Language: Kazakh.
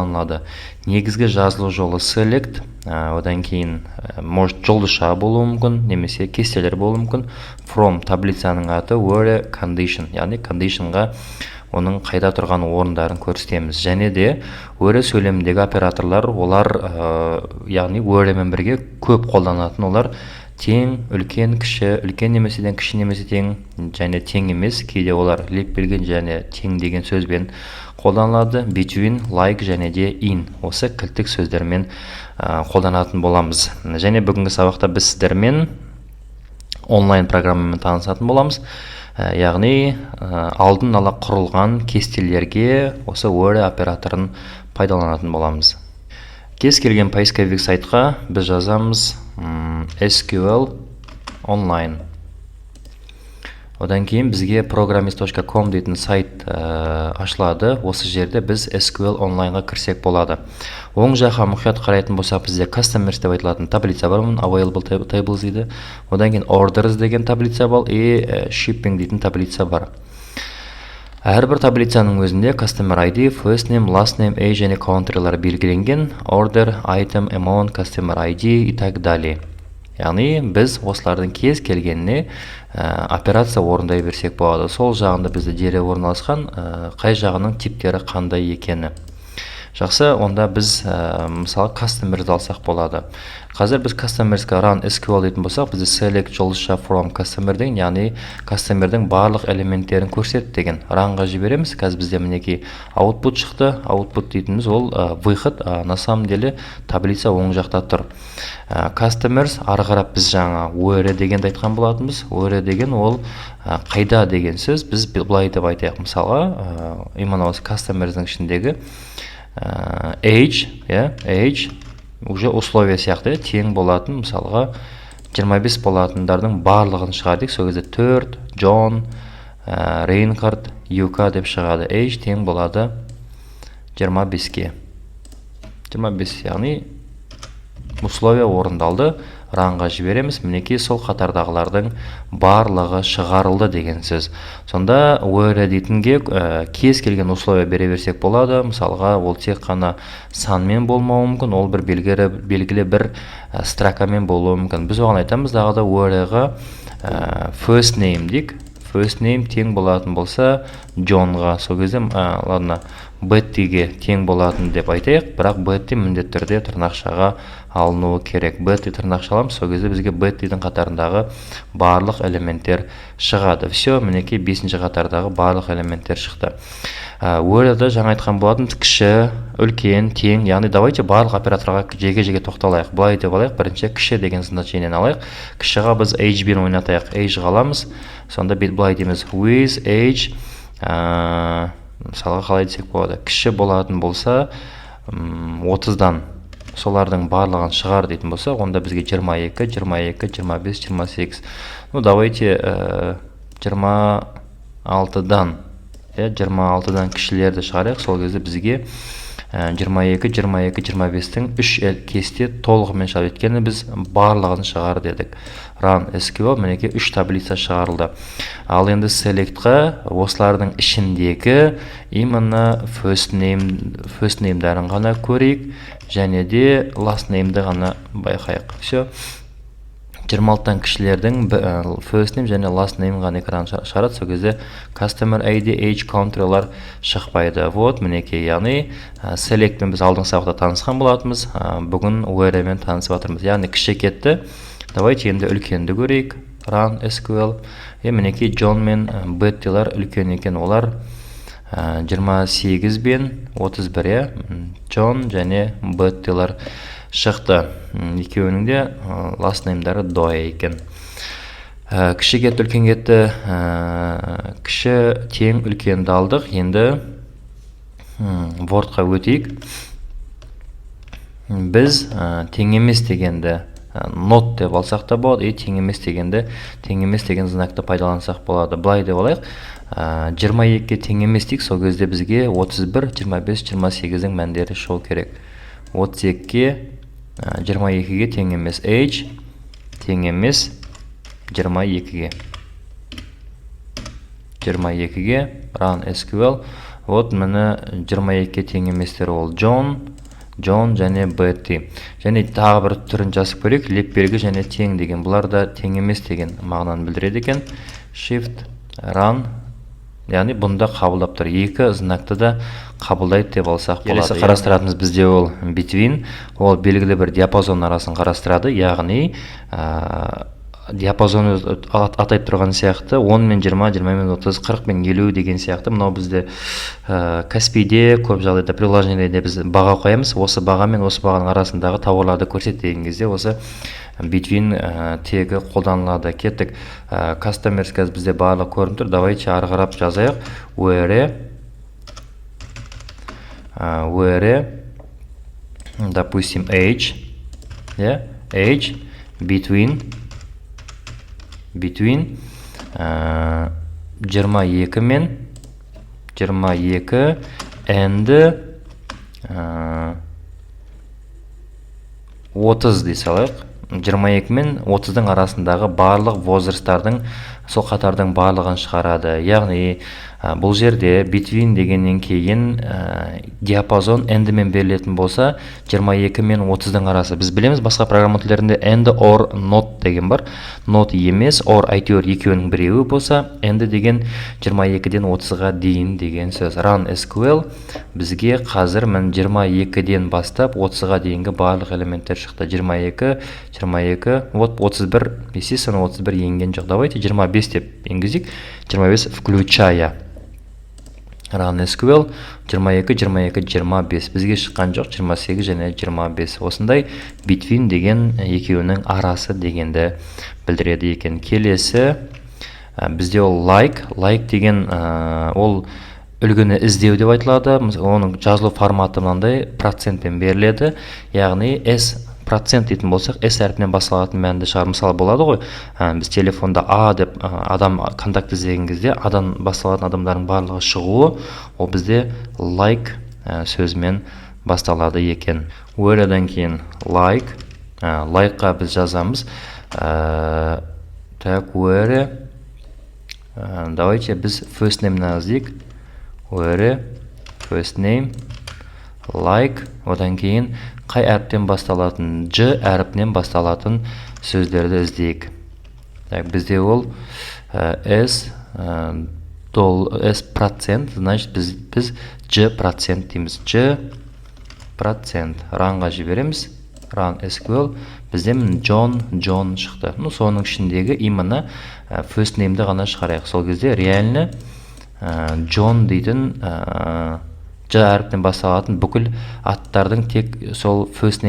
қолданылады. Негізгі жазылу жолы select, одан кейін может жұлдызша болуы мүмкін, немесе кестелер болуы мүмкін. From таблицаның аты where condition, яғни conditionға оның қайда тұрған орындарын көрсетеміз. Және де where сөйлеміндегі операторлар, олар яғни whereмен бірге көп қолданатын, олар тең, үлкен, кіші, үлкен немеседен кіші немесе тең, және тең емес, кейде олар леп берген және тең деген сөзбен қолданылады. Between, like және де in, осы кілттік сөздермен қолданатын боламыз. Және бүгінгі сабақта біз сіздермен онлайн программамен танысатын боламыз. Яғни алдын ала құрылған кестелерге осы where операторын пайдаланатын боламыз. Кез келген поисковик сайтқа біз жазамыз SQL онлайн. Одан кейін бізге programmist.com дейтін сайт ашылады. Осы жерде біз SQL онлайнға кірсек болады. Оң жаққа мұқият қарайтын болсақ, бізде customers деп айтылатын таблица бар, available tables дейді. Одан кейін orders деген таблица бар, shipping дейтін таблица бар. Әрбір таблицаның өзінде customer ID, first name, last name, age және country'лар белгіленген, order, item, amount, customer ID и так далее. Яғни біз осылардың кез келгеніне операция орындай берсек болады. Сол жағында бізде дереу орналасқан, қай жағының типтері қандай екені. Жақсы, онда біз мысалы customers алсақ болады. Қазір біз customers'қа run SQL дейтін болсақ, бізде select жұлдызша from customer деген, яғни customer'дің барлық элементтерін көрсет деген runға жібереміз. Қазір бізде мінекей output шықты. Output дейтініміз ол выход, на самом деле таблица оң жақта тұр. Customers ары қарап біз жаңа where дегенді айтқан болатынбыз. Where деген ол қайда деген сөз. Біз былай деп айтайық, мысалға именно осы customers'дің ішіндегі age уже условия сияқты тең болатын, мысалға 25 болатындардың барлығын шығардық. Сол кезде 4, John, Reinhardt, UK деп шығады. Age тең болады 25-ке. 25, яғни условия орындалды. Ранға жібереміз. Мінекей сол қатардағылардың барлығы шығарылды деген сөз. Сонда where дейтінге кез келген условия бере берсек болады. Мысалға ол тек қана санмен болмауы мүмкін, ол бір белгілі бір строкамен болуы мүмкін. Біз оған айтамыз дағыда where-ға first name дейік. First name тең болатын болса John-ға. Сол кезде ладно, Betty-ге тең болатын деп айтайық, бірақ Betty міндетті түрде тырнақшаға алынуы керек. Betty тырнақшаламыз, сол кезде бізге Betty-дің қатарындағы барлық элементтер шығады. Все, мінекей 5-ші қатардағы барлық элементтер шықты. Where-да жаңа айтқан болатын кіші, үлкен, тең, яғни давайте барлық операторға жеге-жеге тоқталайық. Бұлай деп алайық, бірінші кіші деген значениені алайық. Кішіға біз age-бен ойнатайық, age қаламыз. Сонда бұлай дейміз with age, мысалға қалай десек болады, кіші болатын болса 30-дан солардың барлығын шығар дейтін болса, онда бізге 22, 22, 25, 28. Ну, давайте 26-дан 26-дан кішілерді шығарайық. Сол кезде бізге 22, 22, 25-тің 3 кесте толығымен шығар. Өйткені біз барлығын шығар дедік. Run SQL, мінекей 3 таблица шығарылды. Ал енді select'қа осылардың ішіндегі именно first name-дарын ғана көрейік, және де last name-ді ғана байқайық. Все. 26-тан кішілердің first name және last name ғана экран шығарады. Сол кезде customer ID, age, country'лар шықпайды. Вот, мінекей, яғни select-мен біз алдың сабақта танысқан болатымыз. Бүгін where-мен танысып жатырмыз. Яғни кіші кетті. Давайте енді үлкенді көрейік. Run SQL. Мінекей John мен Betty-лар үлкен екен, олар 28 бен 31. John және Betty-лар шықты. Екеуінің де last name-дары Doe екен. Кіші кетті, үлкен кетті. Кіші тең үлкенді алдық. Енді Word-қа өтейік. Біз тең емес дегенді not деп алсақ та болады, тең емес дегенді, тең емес деген знакты пайдалансақ болады. Былай деп алайық, 22-ге тең емес дейік, сол кезде бізге 31, 25, 28-дің мәндері шығу керек. 32-ге 22-ге тең емес, age тең емес 22-ге. 22-ге run SQL. Вот мені 22 тең еместер ол John және Betty. Және тағы бір түрін жазып көрейік. Лепбергі және тең деген. Бұлар да тең емес деген мағынаны білдіреді екен. Shift, Run. Яғни бұнда қабылдап тұр. Екі знакты да қабылдайды деп алсақ болады. Келесі қарастыратынымыз бізде ол between. Ол белгілі бір диапазон арасын қарастырады. Яғни диапазон атайып тұрған сияқты 10 мен 20, 20 мен 30, 40 мен 50 деген сияқты. Мынау бізде Каспиде көп жағдайда приложениеде біз баға қоямыз. Осы баға мен осы бағаның арасындағы тауарларды көрсеткен кезде осы between тегі қолданылады. Кеттік. Customers қазір бізде барлық көрініп тұр. Давайте ары қарап жазайық. Where допустим age, age between 22 мен 22 and 30 дей салайық. 22 мен 30-дың арасындағы барлық возрасттардың сол қатардың барлығын шығарады. Яғни бұл жерде between дегеннен кейін диапазон endмен берілетін болса 22 мен 30-дың арасы. Біз білеміз басқа программа тілдерінде and or not деген бар. Not емес, or әйтеуір екеуінің біреуі болса, and деген 22-ден 30-ға дейін деген сөз. Run SQL бізге қазір 22-ден бастап 30-ға дейінгі барлық элементтер шықты. 22, вот 31, естественно 31 енген жоқ. Давайте 25 деп енгізейік. 25 включая. Run SQL 22, 25. Бізге шыққан жоқ 28 және 25. Осындай between деген екеуінің арасы дегенді білдіреді екен. Келесі бізде ол like деген ол үлгіні іздеу деп айтылады. Оның жазылу форматы мынандай процентпен беріледі. Яғни S процент дейтін болсақ, S әрпінен басталатын мәнді шығар. Мысалы болады ғой, біз телефонда A деп адам контакт іздеген кезде адан басталатын адамдардың барлығы шығуы, ол бізде like сөзімен басталады екен. Where'дан кейін like'қа біз жазамыз. Так, where. Давайте біз first name'на іздейік. Where, first name, like, одан кейін қай әріптен басталатын, J әріпінен басталатын сөздерді іздейік. Бізде ол S процент, значит біз J процент дейміз. J процент. Runға жібереміз. Run SQL. Бізде John шықты. Соның ішіндегі именно first name'ді ғана шығарайық. Сол кезде реально John дейтін J әріптен басталатын бүкіл аттардың тек сол first name